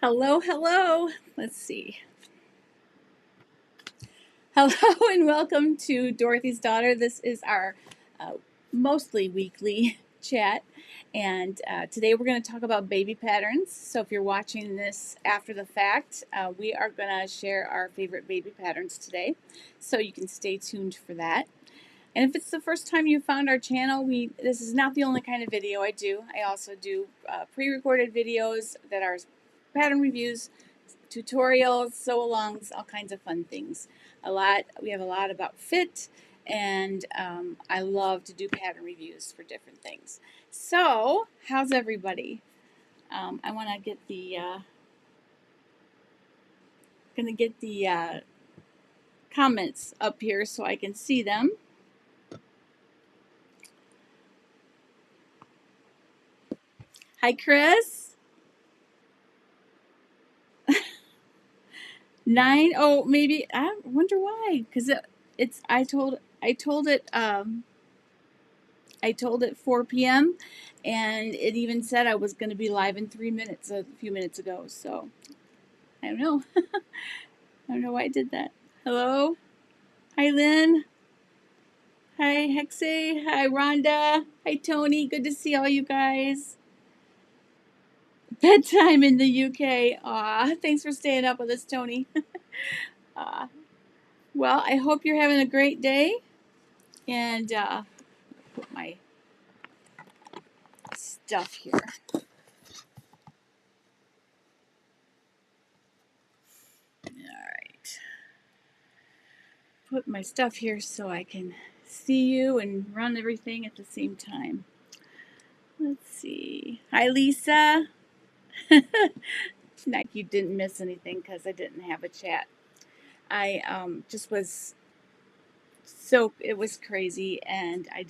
Hello, hello. Let's see. Hello and welcome to Dorothy's Daughter. This is our uh, mostly weekly chat, and today we're going to talk about baby patterns. So if you're watching this after the fact, we are going to share our favorite baby patterns today. So you can stay tuned for that. And if it's the first time you found our channel, this is not the only kind of video I do. I also do pre-recorded videos that are pattern reviews, tutorials, sew-alongs, all kinds of fun things. We have a lot about fit, and I love to do pattern reviews for different things. So, how's everybody? I want to get the comments up here so I can see them. Hi, Chris. 9. Oh, maybe I wonder why. Because I told it 4 p.m. and it even said I was going to be live in 3 minutes a few minutes ago. So I don't know. I don't know why I did that. Hello. Hi, Lynn. Hi, Hexie. Hi, Rhonda. Hi, Tony. Good to see all you guys. Bedtime in the UK. Aw, thanks for staying up with us, Tony. Well, I hope you're having a great day. And put my stuff here. Alright. Put my stuff here so I can see you and run everything at the same time. Let's see. Hi, Lisa. Like you didn't miss anything because I didn't have a chat. I just was it was crazy, and I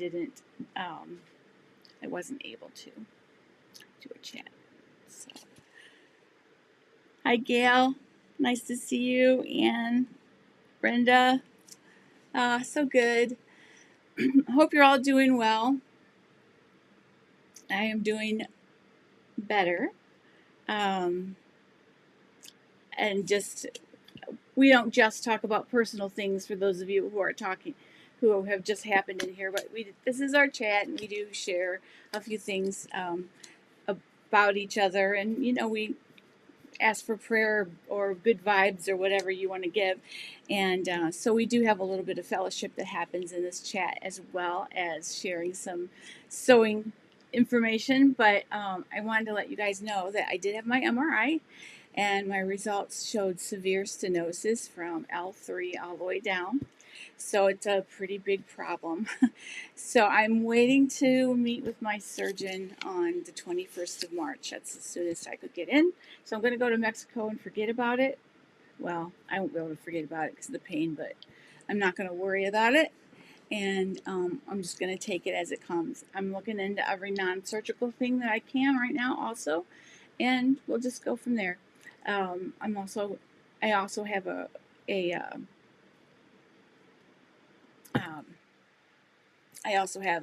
wasn't able to do a chat. So. Hi, Gail. Nice to see you. Anne, Brenda. So good. Hope you're all doing well. I am doing better. And we don't just talk about personal things for those of you who have just happened in here, but this is our chat, and we do share a few things about each other, and we ask for prayer or good vibes or whatever you want to give, and so we do have a little bit of fellowship that happens in this chat, as well as sharing some sewing information. But I wanted to let you guys know that I did have my MRI, and my results showed severe stenosis from L3 all the way down. So it's a pretty big problem. So I'm waiting to meet with my surgeon on the 21st of March. That's as soon as I could get in. So I'm going to go to Mexico and forget about it. Well, I won't be able to forget about it because of the pain, but I'm not going to worry about it. And I'm just going to take it as it comes. I'm looking into every non-surgical thing that I can right now also, and we'll just go from there. I also have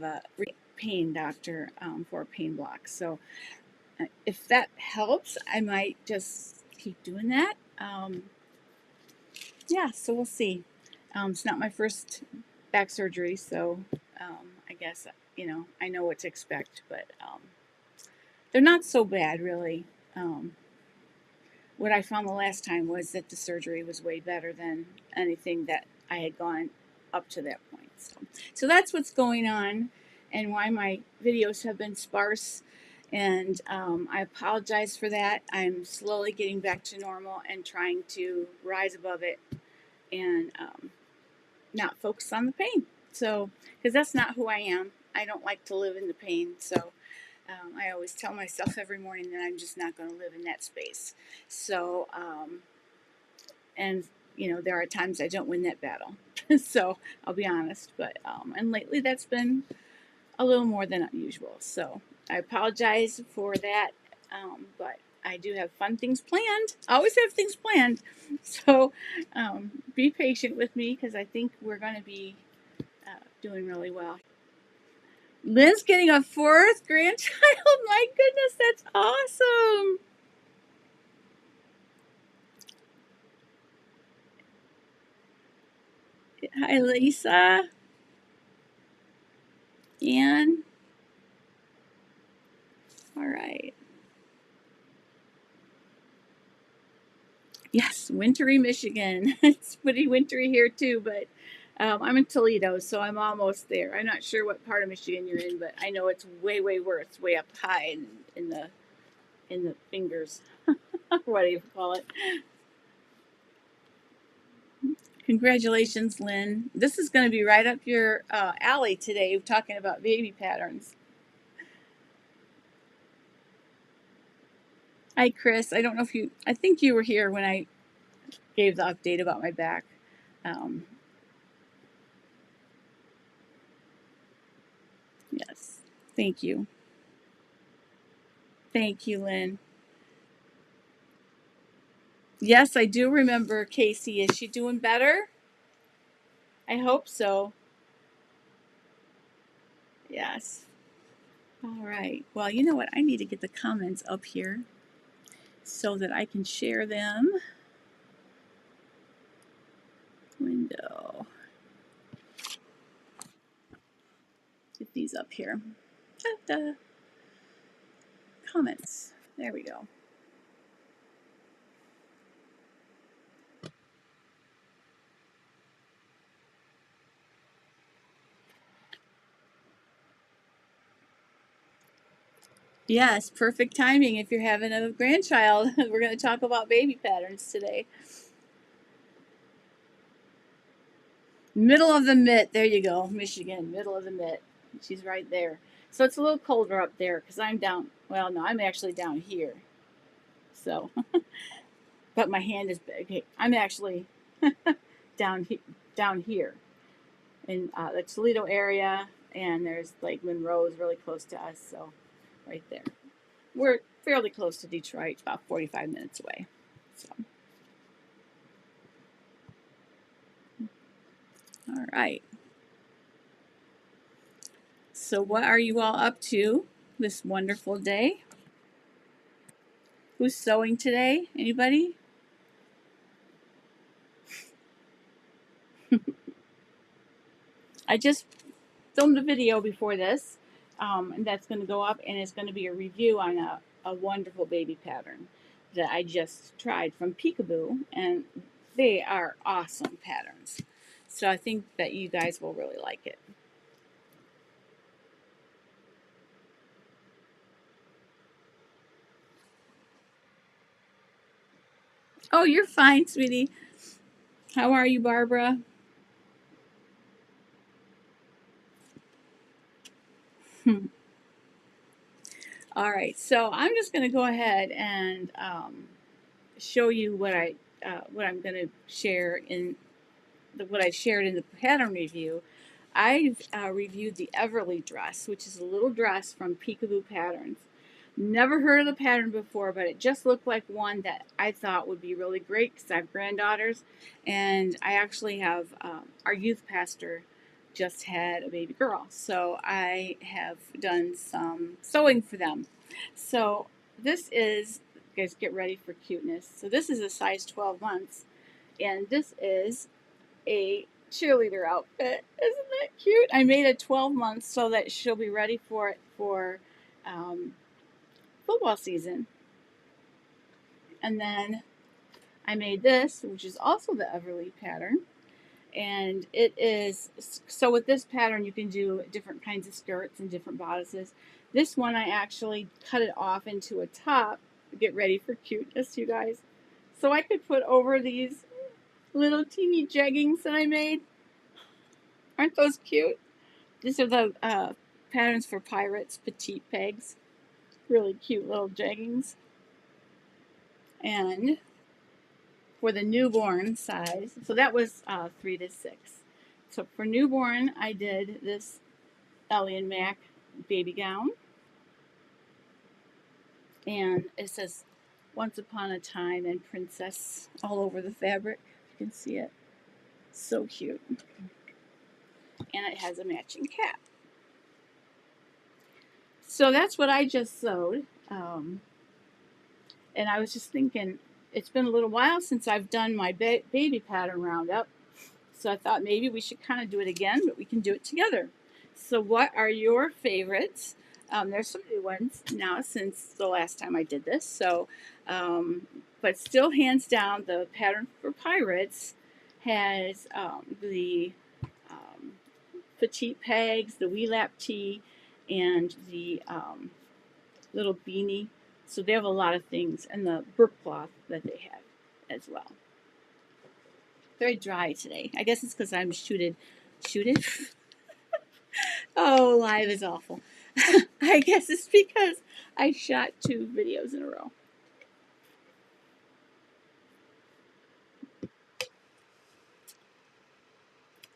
a pain doctor for pain blocks. So if that helps, I might just keep doing that. Yeah, so we'll see. It's not my first back surgery, so I guess I know what to expect, but they're not so bad, really. What I found the last time was that the surgery was way better than anything that I had gone up to that point. So that's what's going on, and why my videos have been sparse. And I apologize for that. I'm slowly getting back to normal and trying to rise above it, and not focus on the pain. So, because that's not who I am. I don't like to live in the pain. So I always tell myself every morning that I'm just not going to live in that space. So, and there are times I don't win that battle. So I'll be honest. But and lately that's been a little more than unusual. So I apologize for that. But I do have fun things planned. I always have things planned. So be patient with me, because I think we're going to be doing really well. Lynn's getting a 4th grandchild. My goodness, that's awesome. Hi, Lisa. Ann. All right. Yes, wintry Michigan. It's pretty wintry here too, but I'm in Toledo, so I'm almost there. I'm not sure what part of Michigan you're in, but I know it's way, way worse, way up high in the fingers. What do you call it? Congratulations, Lynn. This is going to be right up your alley today, talking about baby patterns. Hi, Chris. I don't know if I think you were here when I gave the update about my back. Um, yes. Thank you. Thank you, Lynn. Yes, I do remember Casey. Is she doing better? I hope so. Yes. All right. Well, you know what? I need to get the comments up here so that I can share them. Window. Get these up here. The comments. There we go. Yes, perfect timing if you're having a grandchild. We're going to talk about baby patterns today. Middle of the mitt. There you go, Michigan. Middle of the mitt. She's right there. So it's a little colder up there because I'm down. Well, no, I'm actually down here. So, but my hand is big. Okay, I'm actually down down here in the Toledo area, and there's Lake Monroe is really close to us. So, right there. We're fairly close to Detroit, about 45 minutes away. So, all right. So, what are you all up to this wonderful day? Who's sewing today? Anybody? I just filmed a video before this, and that's going to go up, and it's going to be a review on a wonderful baby pattern that I just tried from Peekaboo, and they are awesome patterns. So I think that you guys will really like it. Oh, you're fine, sweetie. How are you, Barbara? All right, so I'm just going to go ahead and show you what I'm going to share in what I shared in the pattern review. I've reviewed the Everly dress, which is a little dress from Peekaboo Patterns. Never heard of the pattern before, but it just looked like one that I thought would be really great because I have granddaughters, and I actually have our youth pastor just had a baby girl, so I have done some sewing for them. So this is, guys, get ready for cuteness. So this is a size 12 months, and this is a cheerleader outfit. Isn't that cute? I made it 12 months so that she'll be ready for it for um, football season. And then I made this, which is also the Everly pattern. And it is, so with this pattern, you can do different kinds of skirts and different bodices. This one, I actually cut it off into a top. Get ready for cuteness, you guys. So I could put over these little teeny jeggings that I made. Aren't those cute? These are the patterns for Pirates Petite Pegs. Really cute little jeggings. And for the newborn size, so that was 3 to 6. So for newborn, I did this Ellie and Mac baby gown. And it says Once Upon a Time and Princess all over the fabric. You can see it. So cute. And it has a matching cap. So that's what I just sewed. And I was just thinking, it's been a little while since I've done my baby pattern roundup. So I thought maybe we should kind of do it again, but we can do it together. So what are your favorites? There's some new ones now since the last time I did this. So, but still, hands down, the pattern for pirates has the um, petite pegs, the wee lap tee, and the little beanie. So they have a lot of things, and the burp cloth that they have as well. Very dry today. I guess it's because I'm shooted. Shooted? Oh, live is awful. I guess it's because I shot 2 videos in a row.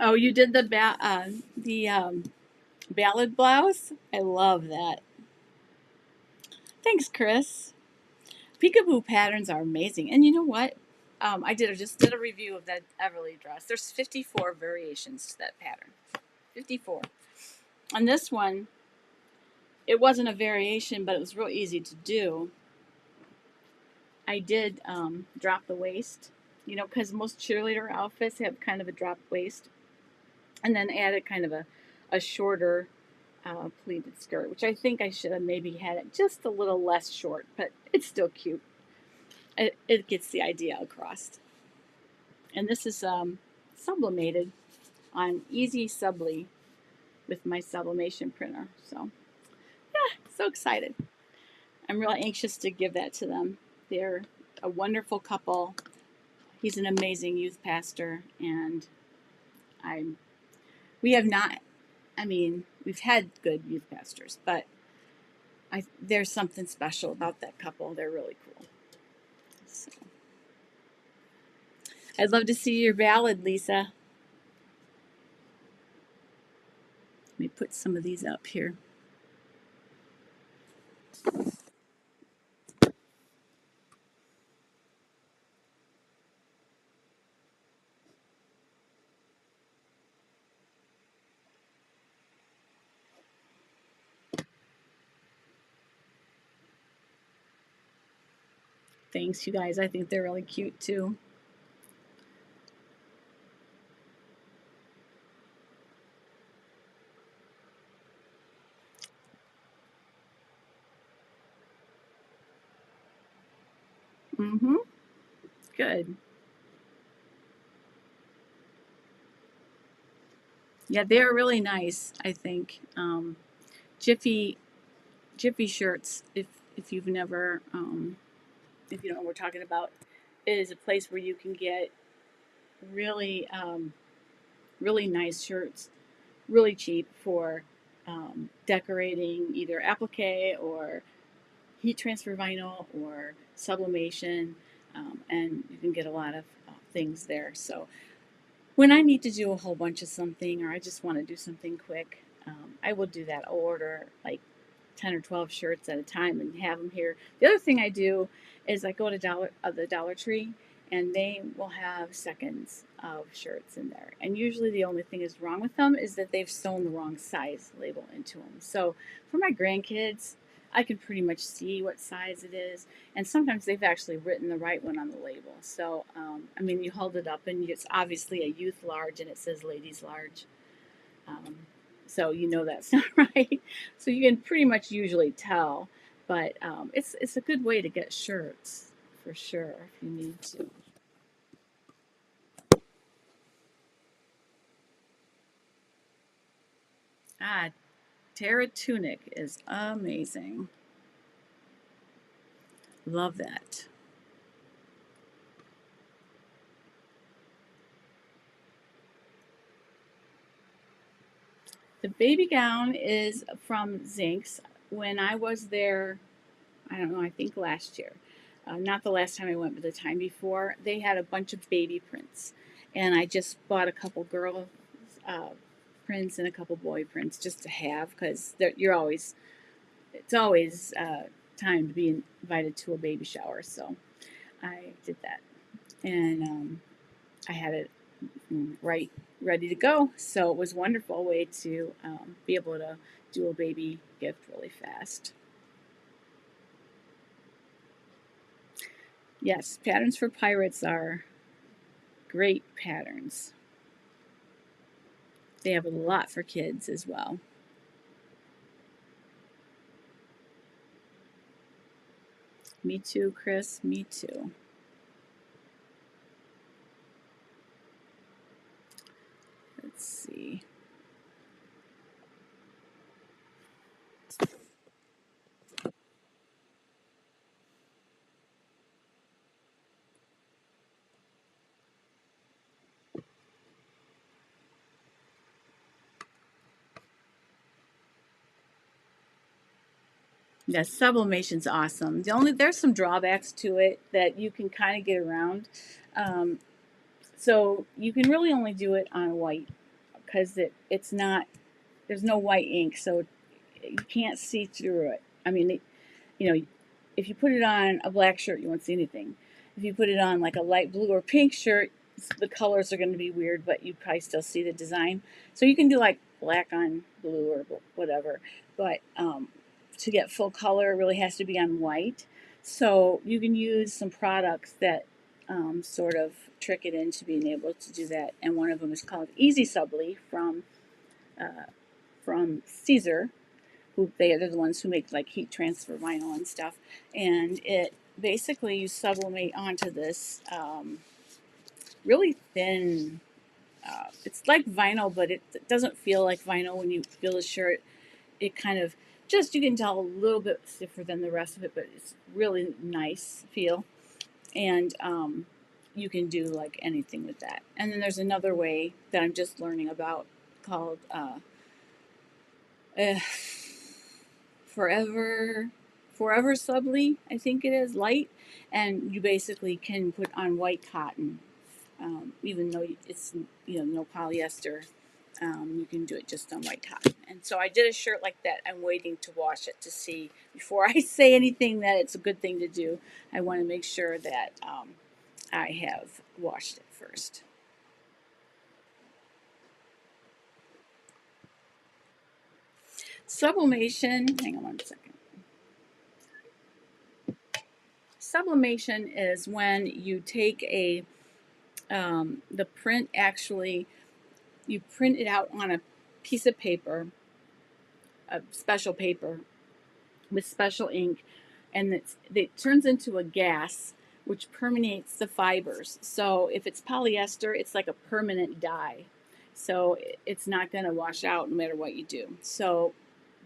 Oh, you did the ballad blouse. I love that. Thanks, Chris. Peekaboo patterns are amazing, and you know what? Just did a review of that Everly dress. There's 54 variations to that pattern. 54. On this one, it wasn't a variation, but it was real easy to do. I did drop the waist, because most cheerleader outfits have kind of a dropped waist, and then added kind of a shorter pleated skirt, which I think I should have maybe had it just a little less short, but it's still cute. It gets the idea across. And this is sublimated on Easy Subly with my sublimation printer. So, yeah, so excited. I'm really anxious to give that to them. They're a wonderful couple. He's an amazing youth pastor, and I'm. We have not. I mean, we've had good youth pastors, but there's something special about that couple. They're really cool. So, I'd love to see your ballad, Lisa. Let me put some of these up here. Thanks, you guys. I think they're really cute too. Mm-hmm. Good. Yeah, they're really nice, I think. Jiffy Jiffy shirts, if you've never if you don't know what we're talking about, it is a place where you can get really really nice shirts, really cheap for decorating either applique or heat transfer vinyl or sublimation, and you can get a lot of things there. So when I need to do a whole bunch of something or I just want to do something quick, I will do that. I'll order like 10 or 12 shirts at a time and have them here. The other thing I do is I go to the Dollar Tree, and they will have seconds of shirts in there. And usually the only thing is wrong with them is that they've sewn the wrong size label into them. So for my grandkids, I can pretty much see what size it is, and sometimes they've actually written the right one on the label. So I mean, you hold it up and it's obviously a youth large and it says ladies large. Um, so you know that's not right. So you can pretty much usually tell, but it's a good way to get shirts for sure if you need to. Ah, Terra Tunic is amazing. Love that. The baby gown is from Zinks. When I was there, I don't know, I think last year. Not the last time I went, but the time before, they had a bunch of baby prints. And I just bought a couple girl uh, prints and a couple boy prints just to have because it's always time to be invited to a baby shower. So I did that. And I had it right ready to go. So it was a wonderful way to be able to do a baby gift really fast. Yes, patterns for pirates are great patterns. They have a lot for kids as well. Me too, Chris. Me too. Let's see. Yeah, sublimation's awesome. There's some drawbacks to it that you can kind of get around. Um, so you can really only do it on white because it's not, there's no white ink, so you can't see through it. I mean, you know, if you put it on a black shirt, you won't see anything. If you put it on like a light blue or pink shirt, the colors are going to be weird, but you probably still see the design. So you can do like black on blue or whatever, but to get full color, it really has to be on white. So you can use some products that sort of trick it into being able to do that. And one of them is called Easy Subly from Caesar, who they're the ones who make like heat transfer vinyl and stuff. And it basically you sublimate onto this really thin. It's like vinyl, but it doesn't feel like vinyl when you feel the shirt. It kind of just you can tell a little bit stiffer than the rest of it, but it's really nice feel. And you can do like anything with that. And then there's another way that I'm just learning about called uh, forever forever subly, I think it is, light, and you basically can put on white cotton, even though it's no polyester. You can do it just on white cotton. And so I did a shirt like that. I'm waiting to wash it to see before I say anything that it's a good thing to do. I want to make sure that I have washed it first. Sublimation, hang on one second. Sublimation is when you take the print actually, you print it out on a piece of paper, a special paper with special ink, and it turns into a gas which permeates the fibers. So if it's polyester, it's like a permanent dye. So it's not going to wash out no matter what you do. So,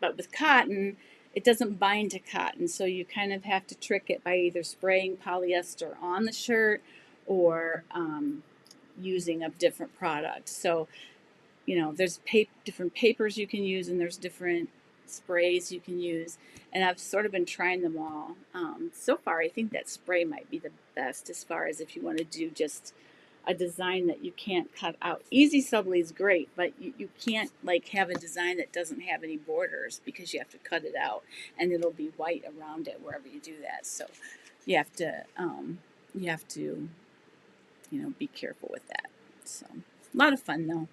but with cotton, it doesn't bind to cotton. So you kind of have to trick it by either spraying polyester on the shirt or using a different product. So there's different papers you can use, and there's different sprays you can use, and I've sort of been trying them all. So far, I think that spray might be the best as far as if you want to do just a design that you can't cut out. Easy Subly is great, but you can't like have a design that doesn't have any borders because you have to cut it out, and it'll be white around it wherever you do that. So you have to be careful with that. So a lot of fun though.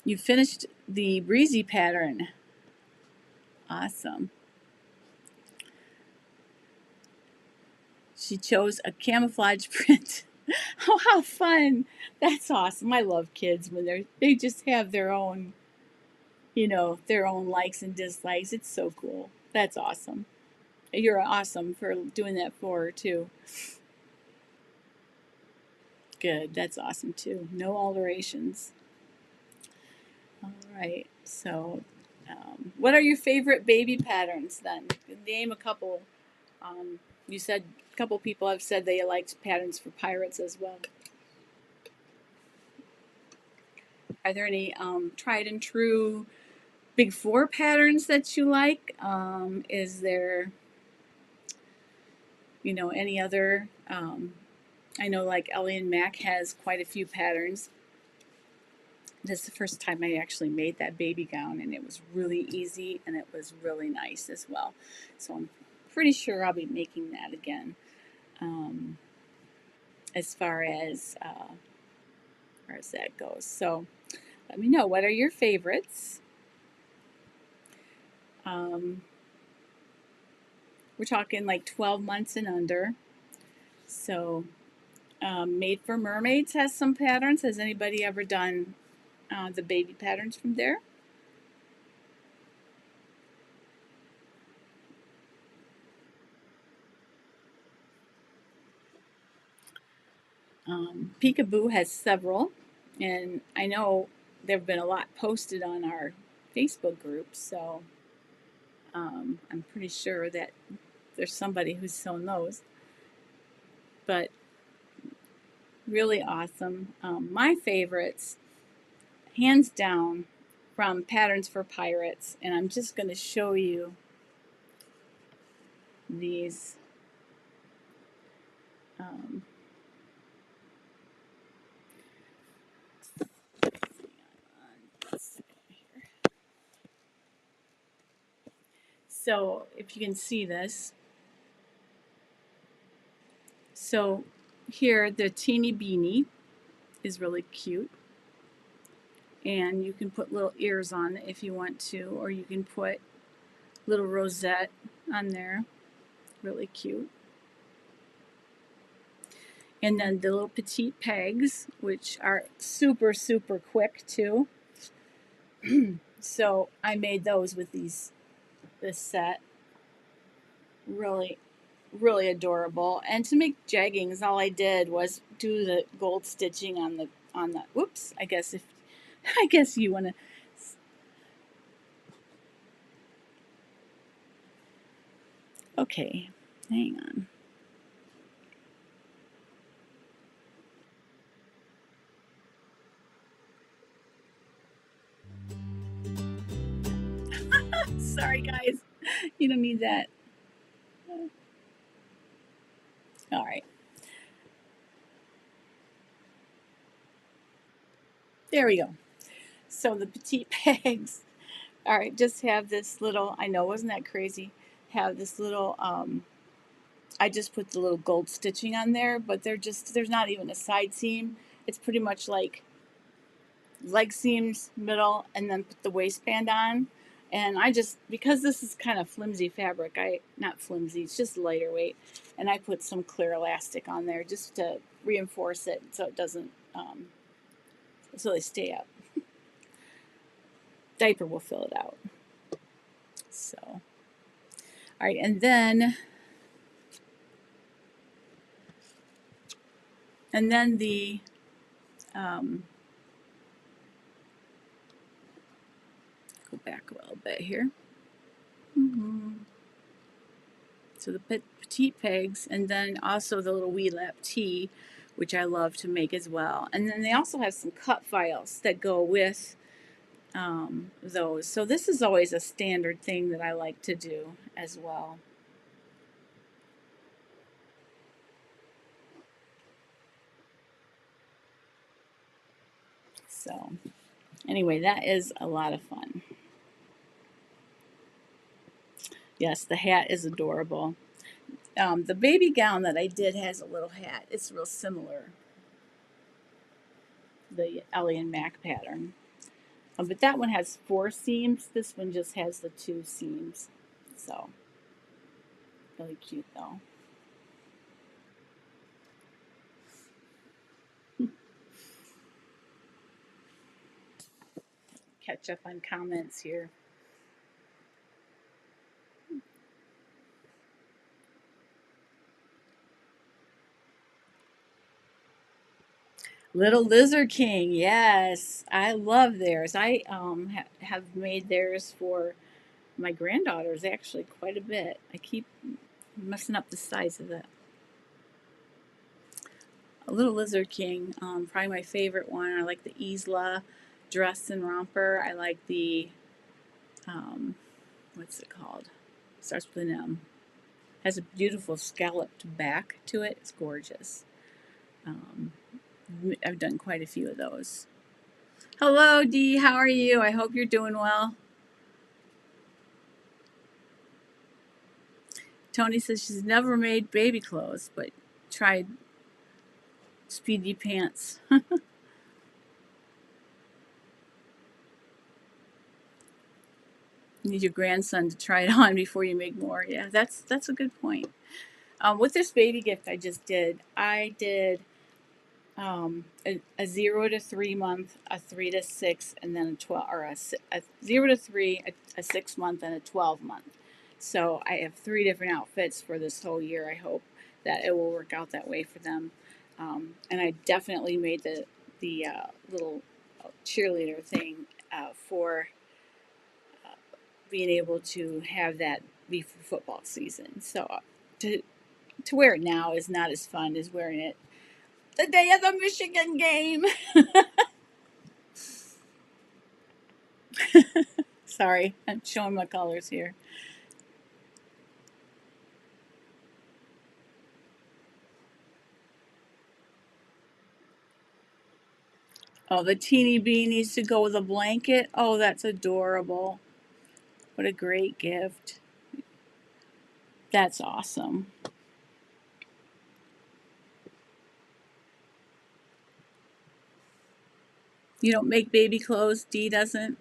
You finished the breezy pattern. Awesome. She chose a camouflage print. Oh, how fun. That's awesome. I love kids when they just have their own likes and dislikes. It's so cool. That's awesome. You're awesome for doing that for her too. Good. That's awesome too. No alterations. All right. So, what are your favorite baby patterns then? Name a couple. You said a couple people have said they liked patterns for pirates as well. Are there any tried and true big four patterns that you like? Is there, any other? I know like Ellie and Mac has quite a few patterns. This is the first time I actually made that baby gown, and it was really easy and it was really nice as well. So I'm pretty sure I'll be making that again. Um, as far as that goes. So let me know, what are your favorites? Um, we're talking like 12 months and under. So Made for Mermaids has some patterns. Has anybody ever done the baby patterns from there? Peekaboo has several, and I know there have been a lot posted on our Facebook group, so I'm pretty sure that there's somebody who's sewn those. But really awesome. My favorites, hands down, from Patterns for Pirates, and I'm just going to show you these. Um, so if you can see this, so here the teeny beanie is really cute, and you can put little ears on it if you want to, or you can put little rosette on there, really cute. And then the little petite pegs, which are super, super quick too. So I made those with this set. Really, really adorable. And to make jeggings, all I did was do the gold stitching on the. Whoops! I guess you want to. Okay, hang on. Sorry, guys. You don't need that. All right. There we go. So the petite pegs, all right, just have this little, I know, wasn't that crazy? Have this little, I just put the little gold stitching on there, but there's not even a side seam. It's pretty much like leg seams, middle, and then put the waistband on. And I just, because this is kind of flimsy fabric, not flimsy, it's just lighter weight. And I put some clear elastic on there just to reinforce it so it doesn't, so they stay up. Diaper will fill it out. So, all right, and then the go back a little bit here. So the petite pegs, and then also the little wee lap tee, which I love to make as well. And then they also have some cut files that go with those. So this is always a standard thing that I like to do as well. So anyway, that is a lot of fun. Yes, the hat is adorable. The baby gown that I did has a little hat. It's real similar, the Ellie and Mac pattern. But that one has 4 seams. This one just has the 2 seams. So, really cute though. Catch up on comments here. Little Lizard King, yes, I love theirs. I have made theirs for my granddaughters actually quite a bit. I keep messing up the size of it. A Little Lizard King, probably my favorite one. I like the Isla dress and romper. I like the what's it called? Starts with an M. Has a beautiful scalloped back to it. It's gorgeous. Um, I've done quite a few of those. Hello, Dee. How are you? I hope you're doing well. Tony says she's never made baby clothes, but tried speedy pants. You need your grandson to try it on before you make more. Yeah, that's a good point. With this baby gift I just did, a 0 to 3 month, a 3 to 6, and then a 12, or a 0 to 3, a 6 month, and a 12 month. So I have three different outfits for this whole year. I hope that it will work out that way for them. And I definitely made the little cheerleader thing for being able to have that be for football season. So to to wear it now is not as fun as wearing it the day of the Michigan game. Sorry, I'm showing my colors here. Oh, the teeny bee needs to go with a blanket. Oh, that's adorable. What a great gift. That's awesome. You don't make baby clothes? Dee doesn't?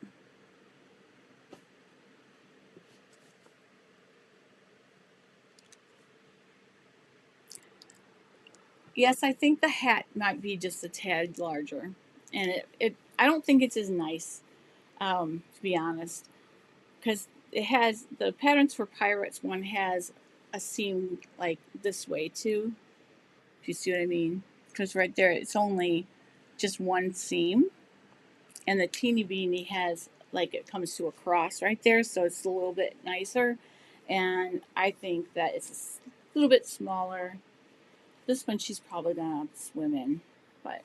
Yes, I think the hat might be just a tad larger. And I don't think it's as nice, to be honest. Because it has, the patterns for pirates one has a seam like this way too. If you see what I mean. Because right there, it's only just one seam. And the teeny beanie has, like, it comes to a cross right there. So it's a little bit nicer. And I think that it's a little bit smaller. This one she's probably gonna swim in, but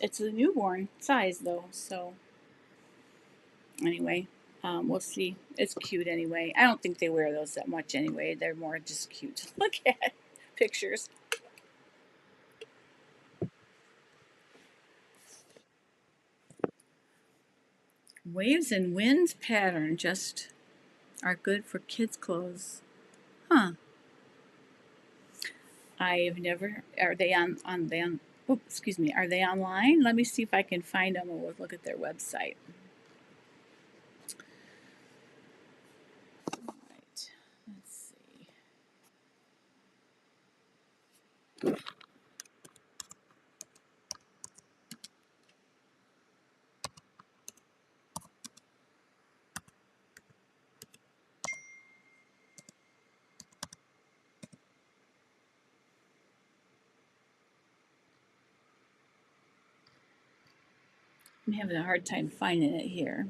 it's a newborn size though. So anyway, we'll see. It's cute anyway. I don't think they wear those that much anyway. They're more just cute to look at. Pictures. Waves and winds pattern just are good for kids' clothes. Huh. I've never. Are they on them? Oh, excuse me. Are they online? Let me see if I can find them, or we'll look at their website. All right. Let's see. I'm having a hard time finding it here.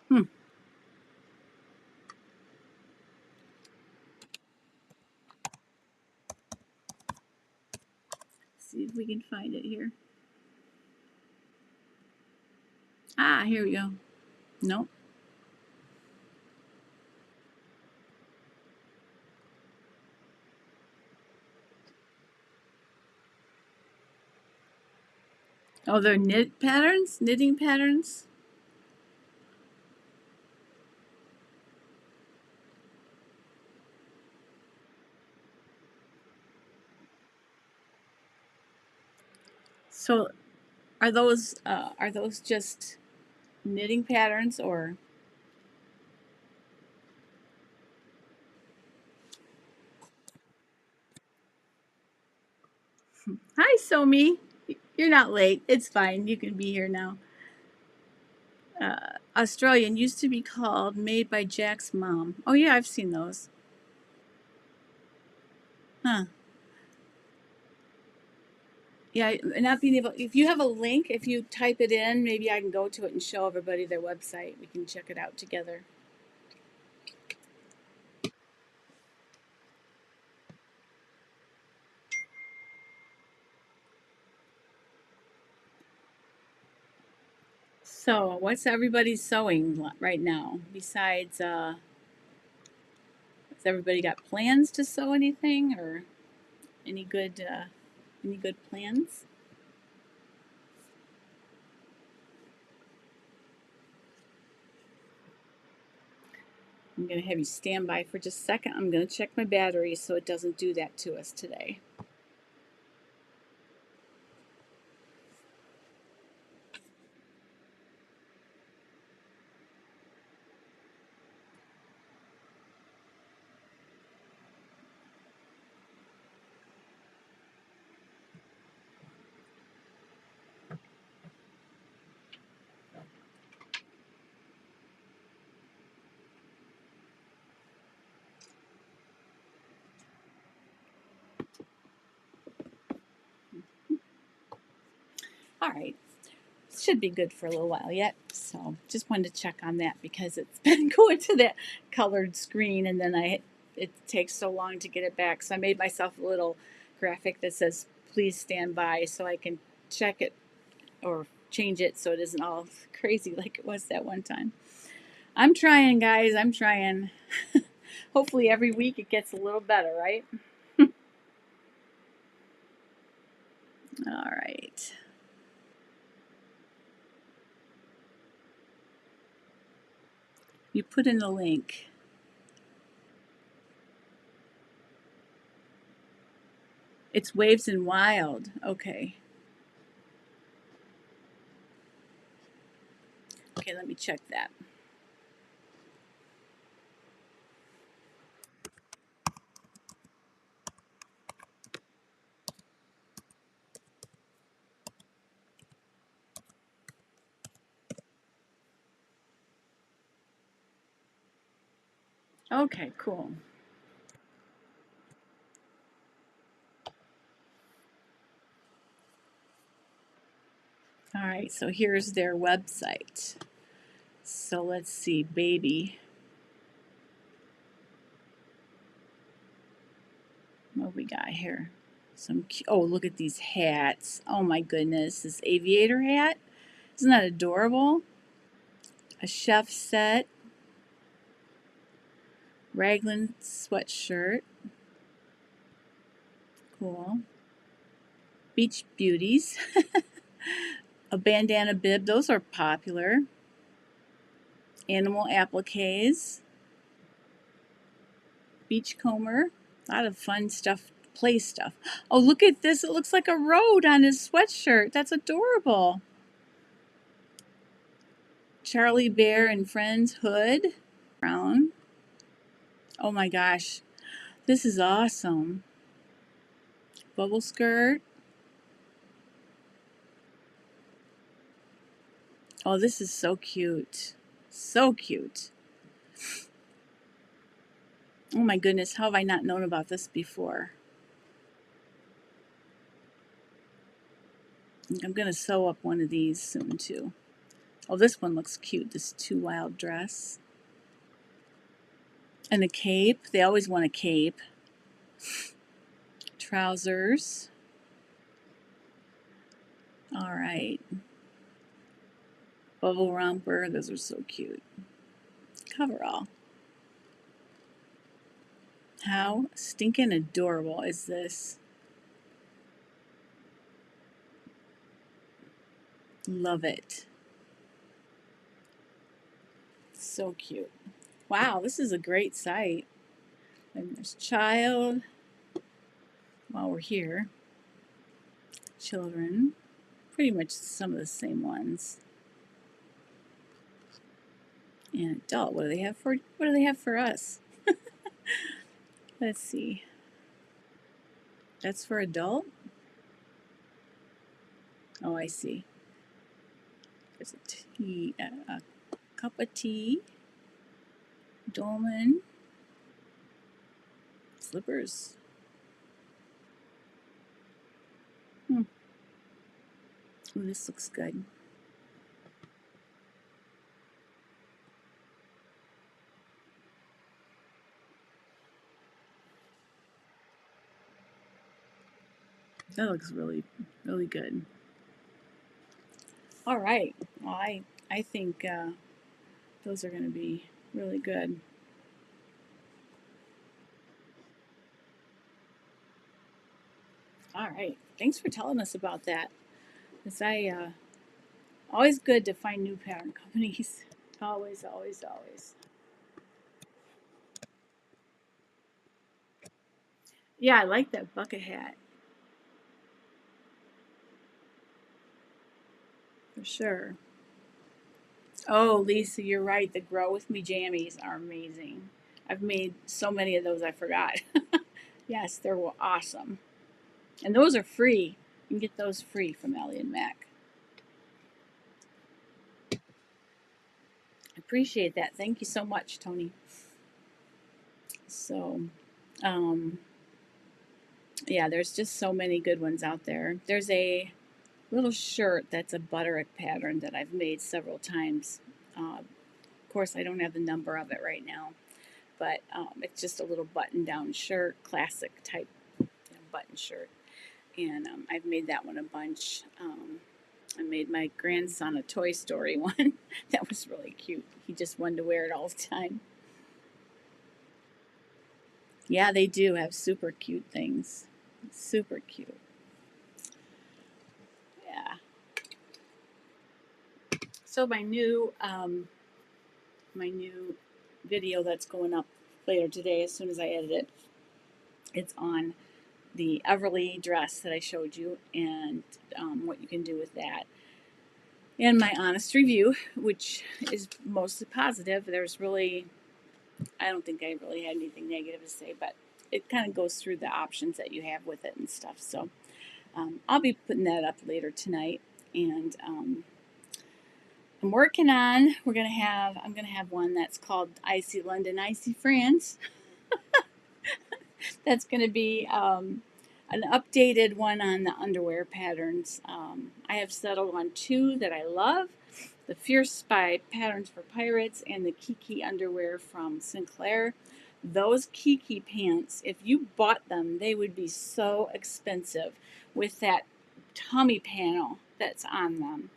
Hmm. See if we can find it here. Ah, here we go. Nope. Oh, they're knitting patterns. So are those just knitting patterns or? Hi, Somi. You're not late. It's fine. You can be here now. Australian used to be called Made by Jack's Mom. Oh yeah, I've seen those. Huh. Yeah, not being able. If you have a link, if you type it in, maybe I can go to it and show everybody their website. We can check it out together. So, what's everybody sewing right now? Besides, has everybody got plans to sew anything, or any good, any good plans? I'm going to have you stand by for just a second. I'm going to check my battery so it doesn't do that to us today. All right. Should be good for a little while yet. So just wanted to check on that because it's been going to that colored screen and then it takes so long to get it back. So I made myself a little graphic that says please stand by so I can check it or change it so it isn't all crazy like it was that one time. I'm trying, guys. I'm trying. Hopefully every week it gets a little better, right? All right. You put in the link. It's Waves and Wild. Okay. Okay, let me check that. Okay, cool. All right, so here's their website. So let's see, baby. What we got here? Oh, look at these hats. Oh my goodness, this aviator hat. Isn't that adorable? A chef set. Raglan sweatshirt. Cool. Beach beauties. A bandana bib. Those are popular. Animal appliques. Beachcomber. A lot of fun stuff, play stuff. Oh, look at this. It looks like a road on his sweatshirt. That's adorable. Charlie Bear and Friends hood. Brown. Oh my gosh. This is awesome. Bubble skirt. Oh, this is so cute. So cute. Oh my goodness. How have I not known about this before? I'm going to sew up one of these soon too. Oh, this one looks cute. This Too Wild dress. And a cape. They always want a cape. Trousers. All right. Bubble romper. Those are so cute. Coverall. How stinking adorable is this? Love it. So cute. Wow, this is a great site. And there's child. While we're here, children. Pretty much some of the same ones. And adult. What do they have for? What do they have for us? Let's see. That's for adult. Oh, I see. There's a tea, a cup of tea. Dolman. Slippers. Ooh, this looks good. That looks really, really good. All right. Well, I think those are going to be really good. All right. Thanks for telling us about that. It's always good to find new pattern companies. Always, always, always. Yeah, I like that bucket hat for sure. Oh, Lisa, you're right. The Grow With Me jammies are amazing. I've made so many of those I forgot. Yes, they're awesome. And those are free. You can get those free from Ellie and Mac. I appreciate that. Thank you so much, Tony. So, um, yeah, there's just so many good ones out there. There's a little shirt that's a butterick pattern that I've made several times. Of course, I don't have the number of it right now, but it's just a little button-down shirt, classic type, button shirt, and I've made that one a bunch. I made my grandson a Toy Story one. That was really cute. He just wanted to wear it all the time. Yeah, they do have super cute things. Super cute. Yeah. So my new video that's going up later today, as soon as I edit it, it's on the Everly dress that I showed you and what you can do with that. And my honest review, which is mostly positive. There's really, I don't think I really had anything negative to say, but it kind of goes through the options that you have with it and stuff. So I'll be putting that up later tonight. And I'm working on, I'm going to have one that's called Icy London, Icy France. That's going to be an updated one on the underwear patterns. I have settled on two that I love, the Fierce by Patterns for Pirates and the Kiki underwear from Sinclair. Those Kiki pants, if you bought them, they would be so expensive with that tummy panel that's on them.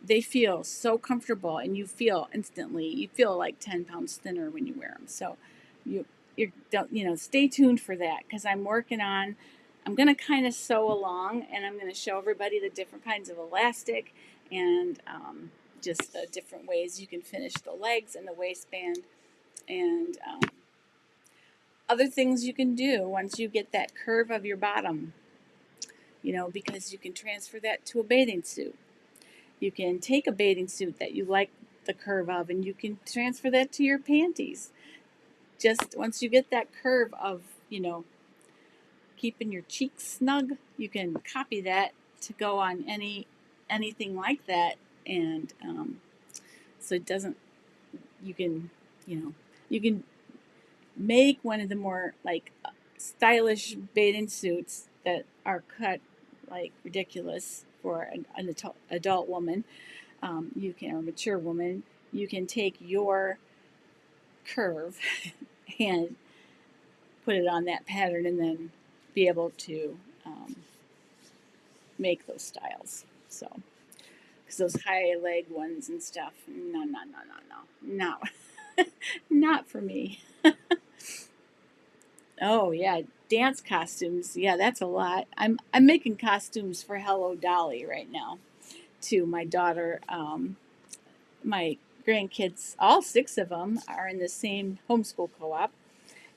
They feel so comfortable, and you feel like 10 pounds thinner when you wear them. So you stay tuned for that, because I'm going to kind of sew along, and I'm going to show everybody the different kinds of elastic and just the different ways you can finish the legs and the waistband, and other things you can do once you get that curve of your bottom, because you can transfer that to a bathing suit. You can take a bathing suit that you like the curve of, and you can transfer that to your panties. Just once you get that curve of, keeping your cheeks snug, you can copy that to go on anything like that, and so it doesn't. You can, you can make one of the more like stylish bathing suits that are cut like ridiculous for an adult woman. You can, or a mature woman, you can take your curve and put it on that pattern, and then be able to make those styles. So, because those high leg ones and stuff, no, no, no, no, no, no, not for me. Oh yeah, dance costumes. Yeah, that's a lot. I'm making costumes for Hello Dolly right now. To my daughter, my grandkids, all six of them are in the same homeschool co-op,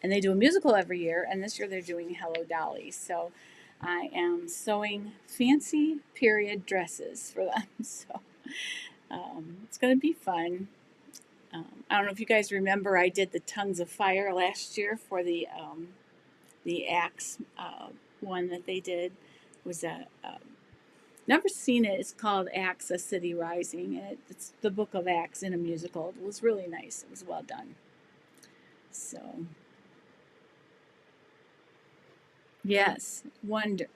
and they do a musical every year. And this year they're doing Hello Dolly. So I am sewing fancy period dresses for them. So it's going to be fun. I don't know if you guys remember, I did the Tongues of Fire last year for the Axe one that they did. It was never seen it. It's called Axe: A City Rising, and it's the Book of Acts in a musical. It was really nice. It was well done. So yes, wonder.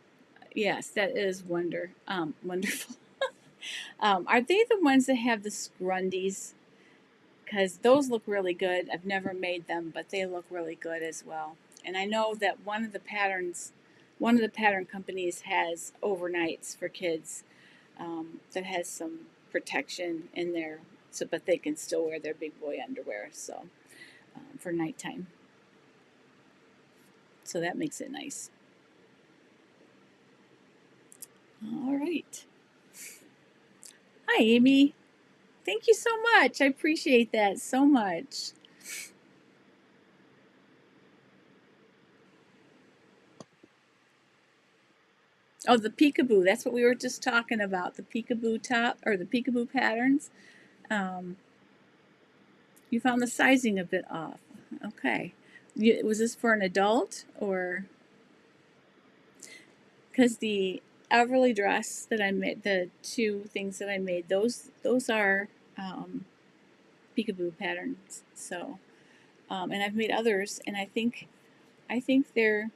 Yes, that is wonderful. Are they the ones that have the scrundies? Because those look really good. I've never made them, but they look really good as well. And I know that one of the pattern companies has overnights for kids, that has some protection in there, so but they can still wear their big boy underwear. So for nighttime, so that makes it nice. All right. Hi, Amy. Thank you so much. I appreciate that so much. Oh, the peekaboo. That's what we were just talking about. The peekaboo top or the peekaboo patterns. Um, you found the sizing a bit off. Okay. Was this for an adult or because the Everly dress that I made, the two things that I made, those are um, peekaboo patterns. So, and I've made others, and I think they're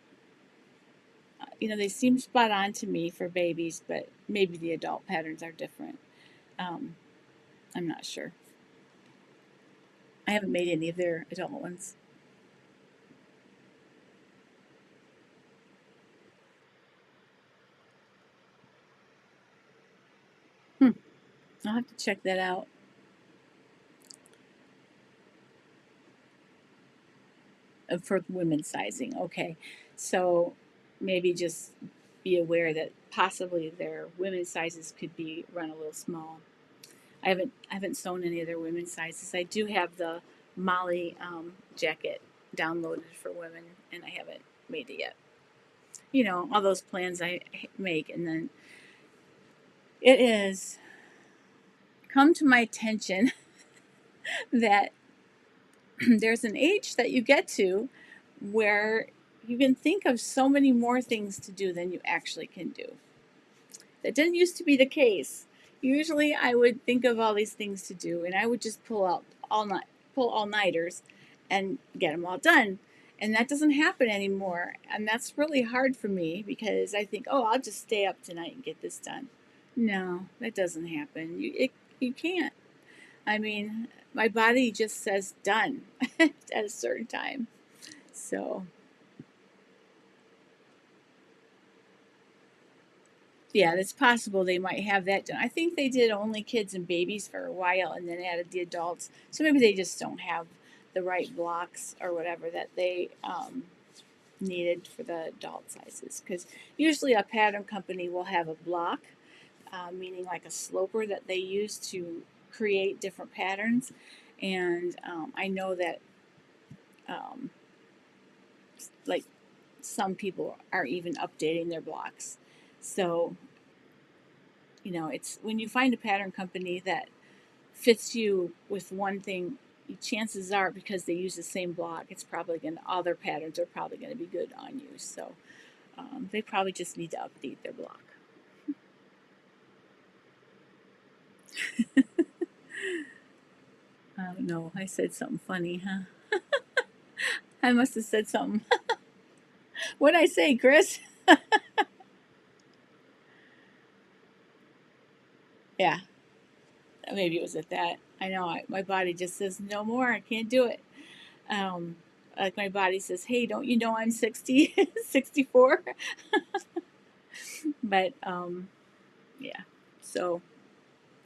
they seem spot on to me for babies, but maybe the adult patterns are different. Um, I'm not sure. I haven't made any of their adult ones. Hmm. I'll have to check that out. For women's sizing. Okay, so maybe just be aware that possibly their women's sizes could be run a little small. I haven't sewn any of their women's sizes. I do have the Molly jacket downloaded for women, and I haven't made it yet. All those plans I make, and then it is come to my attention that there's an age that you get to where you can think of so many more things to do than you actually can do. That didn't used to be the case. Usually I would think of all these things to do and I would just pull all nighters and get them all done. And that doesn't happen anymore. And that's really hard for me because I think, oh, I'll just stay up tonight and get this done. No, that doesn't happen. You can't. I mean, my body just says done at a certain time. So, yeah, it's possible they might have that done. I think they did only kids and babies for a while and then added the adults. So maybe they just don't have the right blocks or whatever that they needed for the adult sizes. Because usually a pattern company will have a block, meaning like a sloper that they use to create different patterns. And I know that um, like some people are even updating their blocks. So, it's when you find a pattern company that fits you with one thing, chances are because they use the same block, it's probably going to, all their patterns are probably going to be good on you. So, they probably just need to update their block. I don't know. I said something funny, huh? I must have said something. What did I say, Chris? Yeah, maybe it was at that. I know my body just says no more. I can't do it. Um, like my body says, hey, don't you know I'm 60, 64? But yeah. So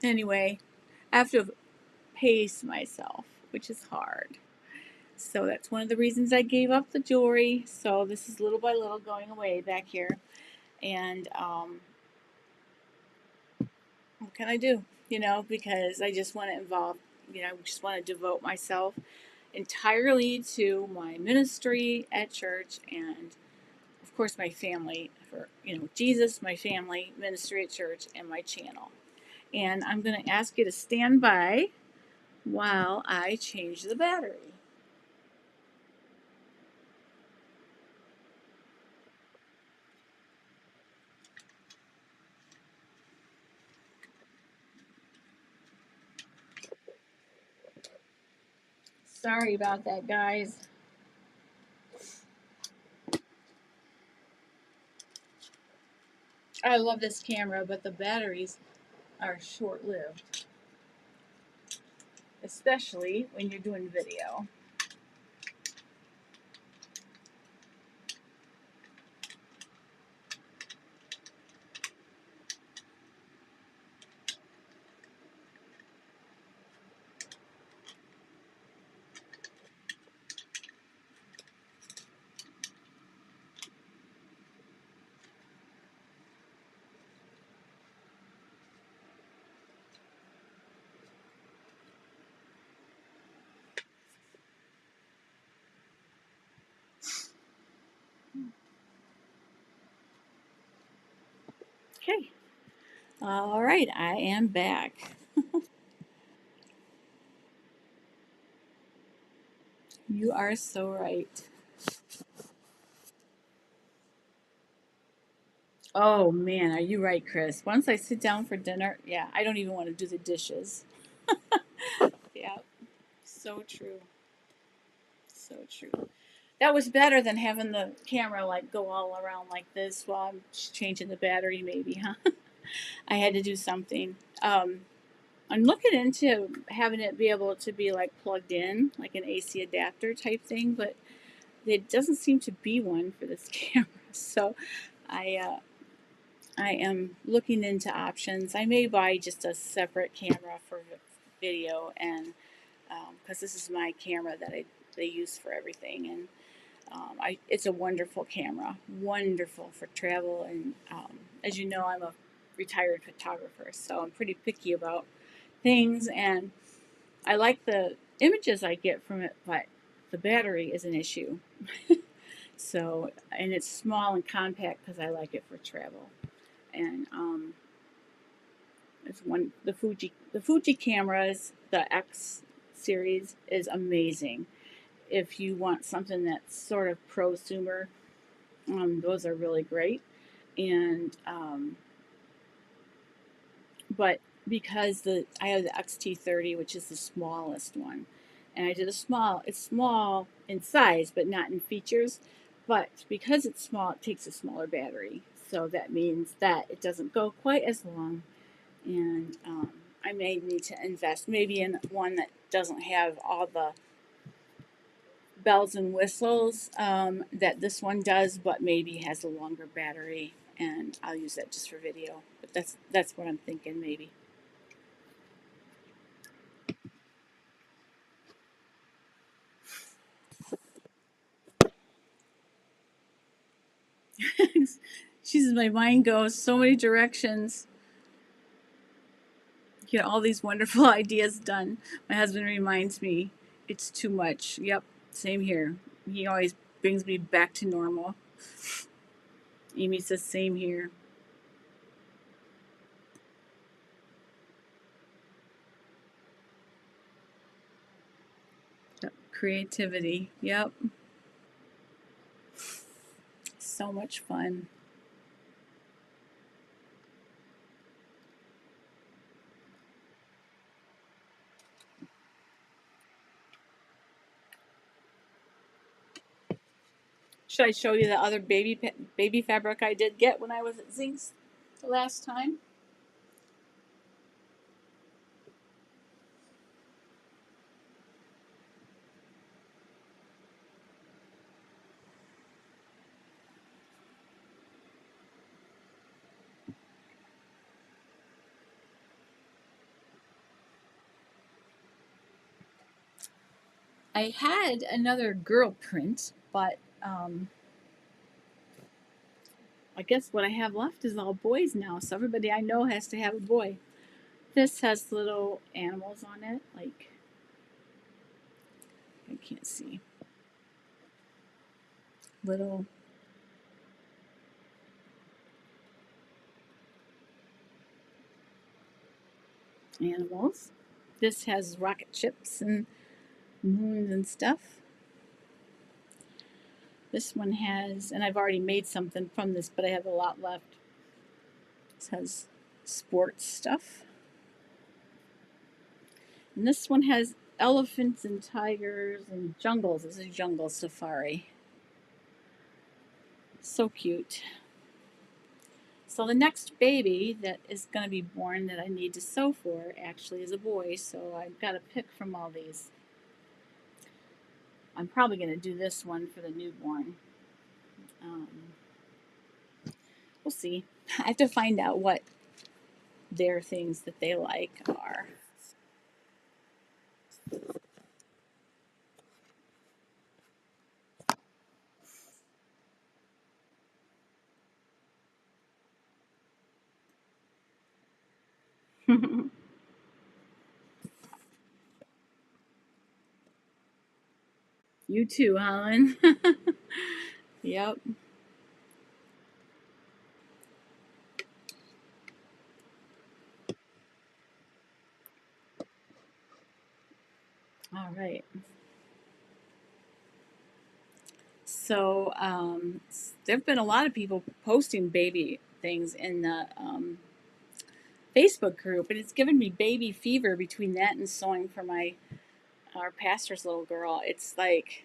anyway, I have to pace myself, which is hard. So that's one of the reasons I gave up the jewelry. So this is little by little going away back here. And what can I do? Because I just want to involve, I just want to devote myself entirely to my ministry at church and, of course, my family for, Jesus, my family, ministry at church, and my channel. And I'm going to ask you to stand by while I change the battery. Sorry about that, guys. I love this camera, but the batteries are short lived, especially when you're doing video. Okay. All right, I am back. You are so right. Oh man, are you right, Chris? Once I sit down for dinner, yeah, I don't even want to do the dishes. Yeah, so true. So true. That was better than having the camera like go all around like this while I'm changing the battery, maybe, huh? I had to do something. I'm looking into having it be able to be like plugged in, like an AC adapter type thing, but there doesn't seem to be one for this camera. So I I am looking into options. I may buy just a separate camera for video, and because this is my camera that they use for everything, and it's a wonderful camera, wonderful for travel. And as you know, I'm a retired photographer, so I'm pretty picky about things, and I like the images I get from it, but the battery is an issue. So, and it's small and compact because I like it for travel. And it's one the Fuji cameras, the X series is amazing. If you want something that's sort of prosumer, those are really great. And but because I have the XT30, which is the smallest one, and I did a small. It's small in size, but not in features. But because it's small, it takes a smaller battery, so that means that it doesn't go quite as long. And I may need to invest maybe in one that doesn't have all the bells and whistles that this one does, but maybe has a longer battery, and I'll use that just for video. But that's what I'm thinking, maybe. She says my mind goes so many directions. Get all these wonderful ideas done. My husband reminds me it's too much. Yep, same here. He always brings me back to normal. Amy says same here. Yep. Creativity. Yep. So much fun. Should I show you the other baby fabric I did get when I was at Zink's the last time? I had another girl print, but I guess what I have left is all boys now. So everybody I know has to have a boy. This has little animals on it, like I can't see little animals. This has rocket ships and moons and stuff. This one has, and I've already made something from this, but I have a lot left. This has sports stuff. And this one has elephants and tigers and jungles. This is jungle safari. So cute. So the next baby that is going to be born that I need to sew for actually is a boy. So I've got to pick from all these. I'm probably going to do this one for the newborn. Um, we'll see. I have to find out what their things that they like are. You too, Helen. Yep. All right. So there have been a lot of people posting baby things in the Facebook group, and it's given me baby fever between that and sewing for our pastor's little girl. It's like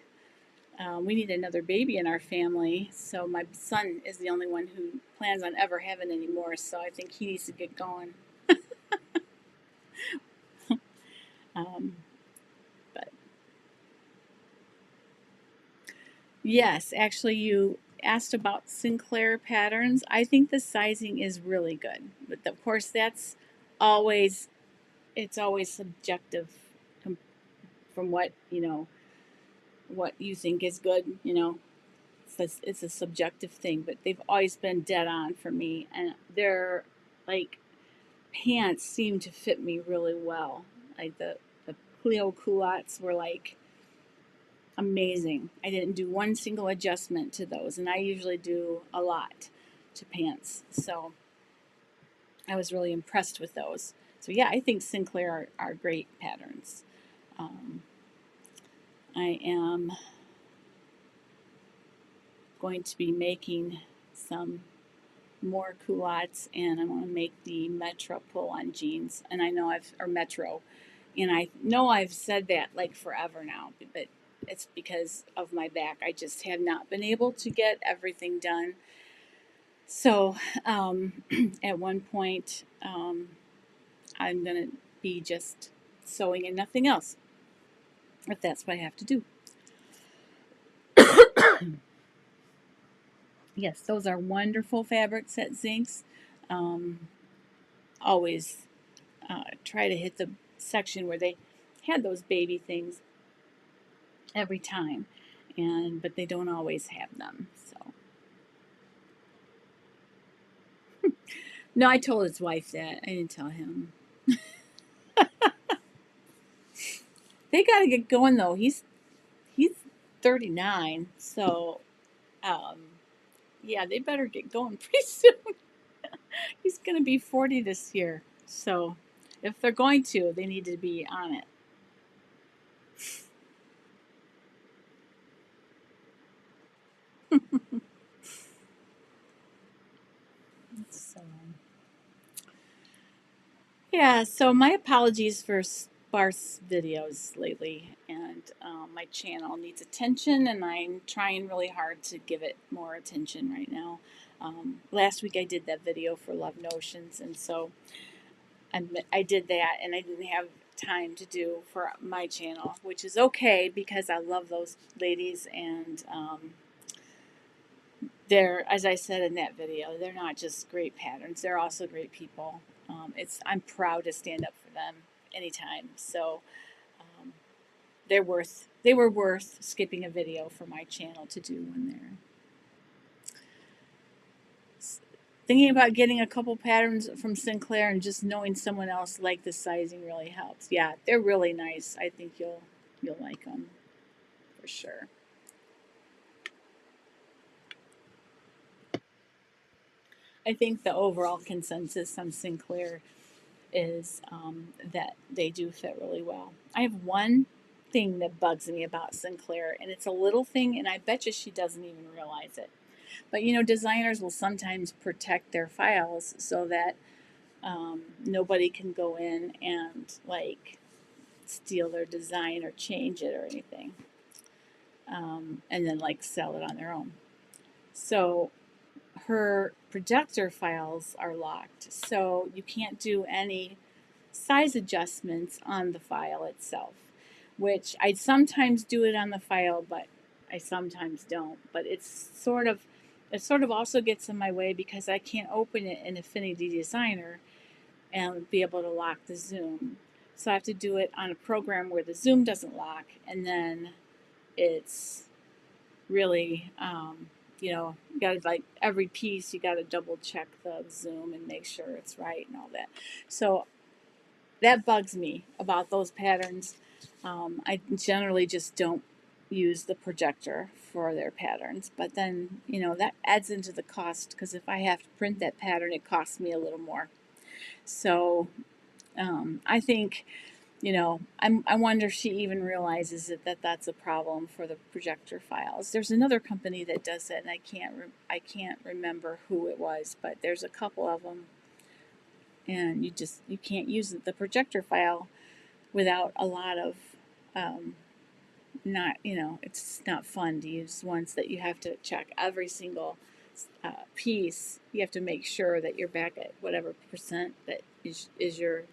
we need another baby in our family. So my son is the only one who plans on ever having any more. So I think he needs to get going. Um, but yes, actually, you asked about Sinclair patterns. I think the sizing is really good, but of course, that's always it's always subjective from what what you think is good. It's a subjective thing, but they've always been dead on for me, and they're like pants seem to fit me really well. Like the Cleo culottes were like amazing. I didn't do one single adjustment to those, and I usually do a lot to pants. So I was really impressed with those. So yeah, I think Sinclair are great patterns. Um, I am going to be making some more culottes, and I'm going to make the Metro pull on jeans. And I know or Metro, and I know I've said that like forever now, but it's because of my back. I just have not been able to get everything done. So at one point, I'm going to be just sewing and nothing else, if that's what I have to do. Yes, those are wonderful fabrics at Zincs. Um, always try to hit the section where they had those baby things every time, but they don't always have them. So no, I told his wife that. I didn't tell him. They got to get going though. He's 39, so um, yeah, they better get going pretty soon. He's going to be 40 this year, so if they're going to, they need to be on it. So yeah, so my apologies for sparse videos lately, and my channel needs attention, and I'm trying really hard to give it more attention right now. Last week I did that video for Love Notions, and so I did that, and I didn't have time to do for my channel, which is okay because I love those ladies, and they're, as I said in that video, they're not just great patterns; they're also great people. I'm proud to stand up for them anytime. So um, they were worth skipping a video for my channel to do when they're thinking about getting a couple patterns from Sinclair, and just knowing someone else like the sizing really helps. Yeah, they're really nice. I think you'll like them for sure. I think the overall consensus on Sinclair is that they do fit really well. I have one thing that bugs me about Sinclair, and it's a little thing, and I bet you she doesn't even realize it. But designers will sometimes protect their files so that nobody can go in and like steal their design or change it or anything, and then like sell it on their own. So her projector files are locked, so you can't do any size adjustments on the file itself, which I sometimes do it on the file, but I sometimes don't. But it sort of also gets in my way because I can't open it in Affinity Designer and be able to lock the zoom. So I have to do it on a program where the zoom doesn't lock, and then it's really, you got to like every piece, you got to double check the zoom and make sure it's right and all that. So that bugs me about those patterns. I generally just don't use the projector for their patterns, but then that adds into the cost because if I have to print that pattern, it costs me a little more. So I think I wonder if she even realizes that that's a problem for the projector files. There's another company that does it, and I can't remember who it was, but there's a couple of them, and you can't use the projector file without a lot of um, not it's not fun to use ones that you have to check every single piece. You have to make sure that you're back at whatever percent that is your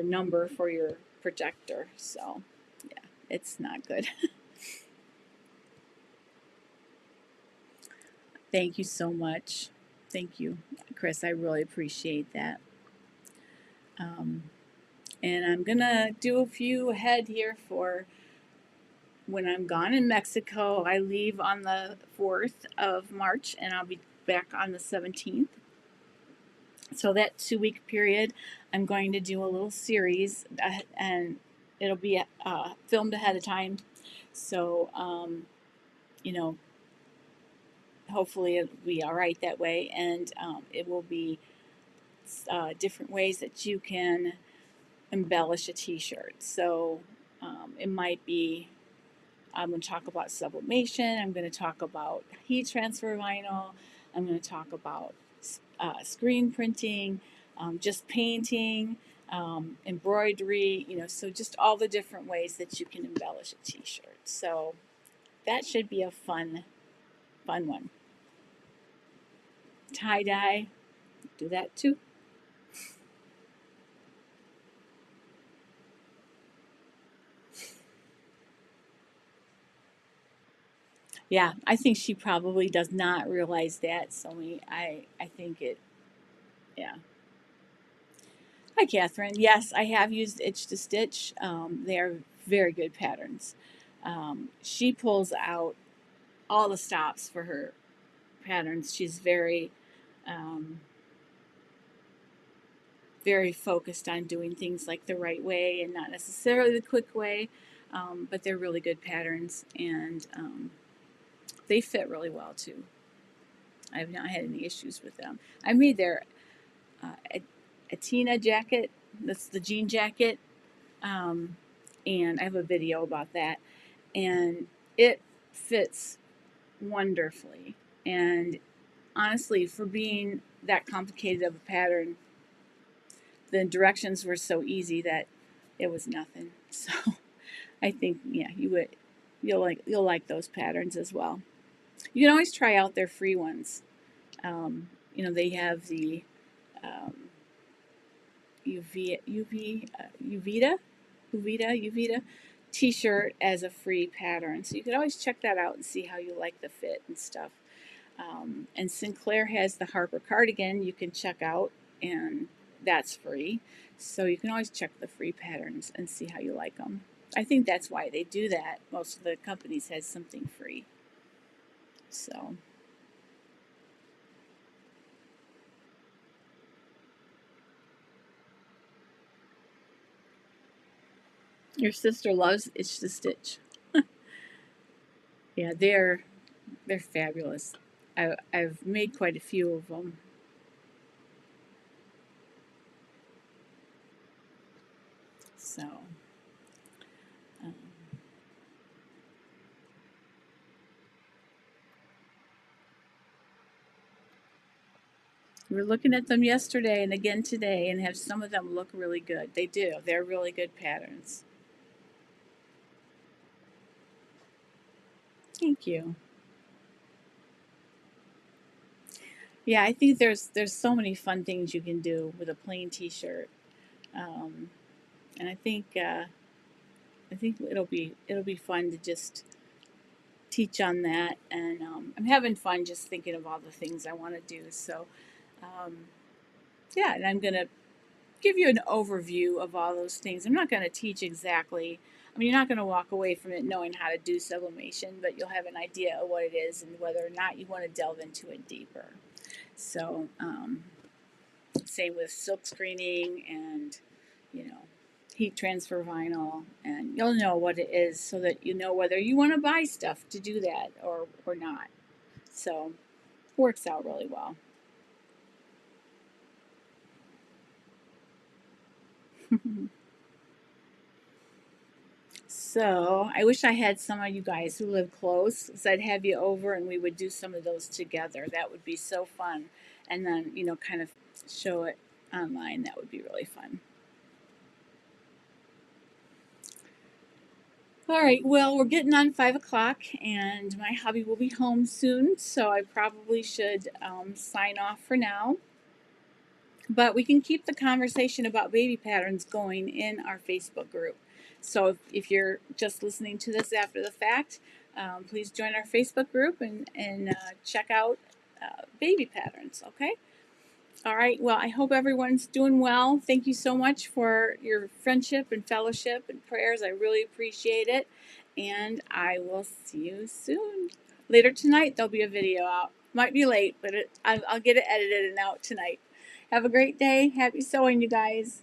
number for your projector. So yeah, it's not good. Thank you so much. Thank you, Chris. I really appreciate that. Um, and I'm gonna do a few ahead here for when I'm gone in Mexico. I leave on the 4th of March and I'll be back on the 17th. So that 2 week period, I'm going to do a little series and it'll be filmed ahead of time. So, you know, hopefully it'll be all right that way. And it will be different ways that you can embellish a t-shirt. So it might be I'm going to talk about sublimation. I'm going to talk about heat transfer vinyl. I'm going to talk about screen printing, just painting, embroidery, so just all the different ways that you can embellish a t-shirt. So that should be a fun one. Tie-dye, do that too. Yeah, I think she probably does not realize that. So I think yeah. Hi, Catherine. Yes, I have used Itch to Stitch. They are very good patterns. She pulls out all the stops for her patterns. She's um, very focused on doing things like the right way and not necessarily the quick way, but they're really good patterns and they fit really well too. I've not had any issues with them. I made their a Tina jacket. That's the jean jacket, um, and I have a video about that. And it fits wonderfully. And honestly, for being that complicated of a pattern, the directions were so easy that it was nothing. So I think yeah, you'll like those patterns as well. You can always try out their free ones. They have the um, Uvita Uvita t-shirt as a free pattern. So you could always check that out and see how you like the fit and stuff. And Sinclair has the Harper cardigan you can check out, and that's free. So you can always check the free patterns and see how you like them. I think that's why they do that. Most of the companies has something free. So your sister loves Itch to Stitch. Yeah, they're fabulous. I've made quite a few of them. So um, we were looking at them yesterday and again today, and have some of them look really good. They do. They're really good patterns. Thank you. Yeah, I think there's so many fun things you can do with a plain T-shirt, um, and I think it'll be fun to just teach on that, and I'm having fun just thinking of all the things I want to do. So um, yeah, and I'm gonna give you an overview of all those things. I'm not gonna teach exactly. I mean, you're not going to walk away from it knowing how to do sublimation, but you'll have an idea of what it is and whether or not you want to delve into it deeper. So, same with silk screening and, you know, heat transfer vinyl, and you'll know what it is so that you know whether you want to buy stuff to do that or not. So, works out really well. So I wish I had some of you guys who live close, so I'd have you over and we would do some of those together. That would be so fun. And then, kind of show it online. That would be really fun. All right, well, we're getting on 5 o'clock, and my hubby will be home soon, so I probably should sign off for now. But we can keep the conversation about baby patterns going in our Facebook group. So if you're just listening to this after the fact, please join our Facebook group and check out baby patterns, okay? All right, well, I hope everyone's doing well. Thank you so much for your friendship and fellowship and prayers. I really appreciate it. And I will see you soon. Later tonight, there'll be a video out. Might be late, but I'll get it edited and out tonight. Have a great day. Happy sewing, you guys.